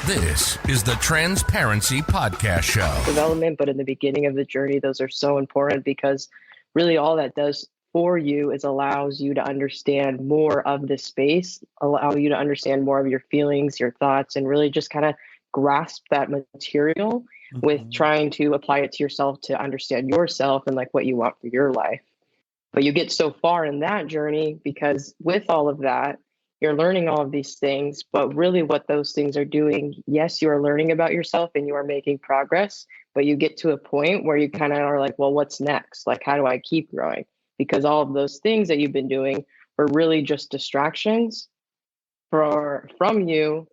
This is the Transparency Podcast Show. Development, but in the beginning of the journey, those are so important because really all that does for you is allows you to understand more of the space, allow you to understand more of your feelings, your thoughts, and really just kind of grasp that material with trying to apply it to yourself to understand yourself and like what you want for your life. But you get so far in that journey because with all of that, you're learning all of these things, but really what those things are doing, yes, you are learning about yourself and you are making progress, but you get to a point where you kind of are like, well, what's next? Like, how do I keep growing? Because all of those things that you've been doing were really just distractions from you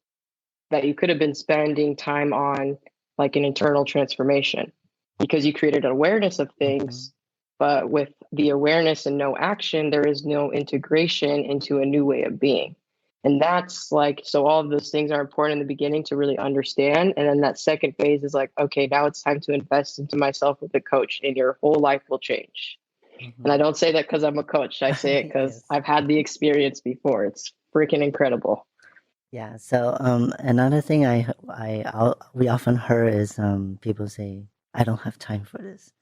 that you could have been spending time on, like an internal transformation, because you created an awareness of things. But with the awareness and no action, there is no integration into a new way of being. And that's like, so all of those things are important in the beginning to really understand. And then that second phase is like, okay, now it's time to invest into myself with a coach and your whole life will change. And I don't say that because I'm a coach. I say it because Yes. I've had the experience before. It's freaking incredible. Yeah. So another thing we often heard is people say, "I don't have time for this,"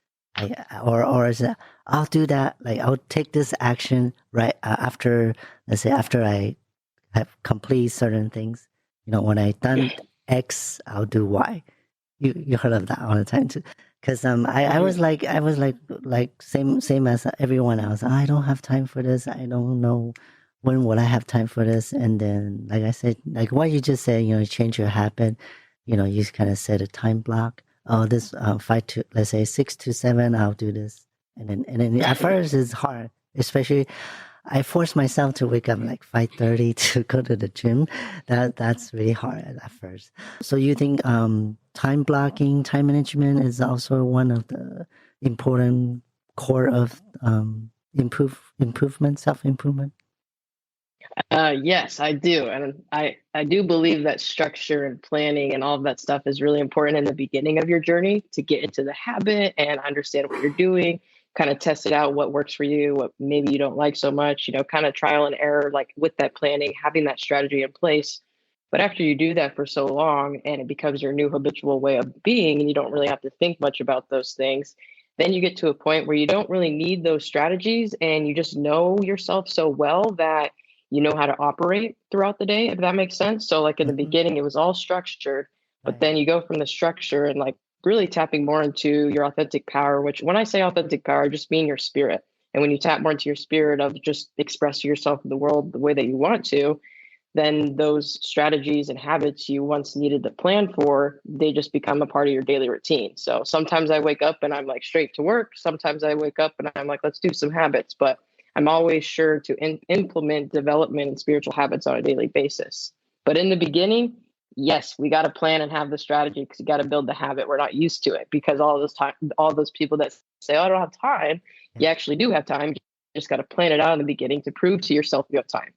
or is that I'll do that. Like I'll take this action right after, let's say after I have complete certain things. You know, when I done X, I'll do Y. You heard of that all the time too. Because I was like same as everyone else. I don't have time for this. I don't know when will I have time for this. And then, like I said, like what you just said, you know, change your habit. You know, you kind of set a time block. Oh, this 6 to 7, I'll do this. And then at first it's hard, especially I force myself to wake up like 5:30 to go to the gym. That's really hard at first. So you think time blocking, time management is also one of the important core of improvement, self-improvement? Yes, I do. And I do believe that structure and planning and all of that stuff is really important in the beginning of your journey to get into the habit and understand what you're doing, kind of test it out, what works for you, what maybe you don't like so much, you know, kind of trial and error, like with that planning, having that strategy in place. But after you do that for so long and it becomes your new habitual way of being, and you don't really have to think much about those things, then you get to a point where you don't really need those strategies and you just know yourself so well that you know how to operate throughout the day, if that makes sense. So like in the beginning, it was all structured, but then you go from the structure and like really tapping more into your authentic power, which when I say authentic power, I just mean your spirit. And when you tap more into your spirit of just expressing yourself in the world the way that you want to, then those strategies and habits you once needed to plan for, they just become a part of your daily routine. So sometimes I wake up and I'm like straight to work. Sometimes I wake up and I'm like, let's do some habits. But I'm always sure to implement development and spiritual habits on a daily basis. But in the beginning, yes, we got to plan and have the strategy because you got to build the habit. We're not used to it because all those people that say, "Oh, I don't have time," you actually do have time. You just got to plan it out in the beginning to prove to yourself you have time.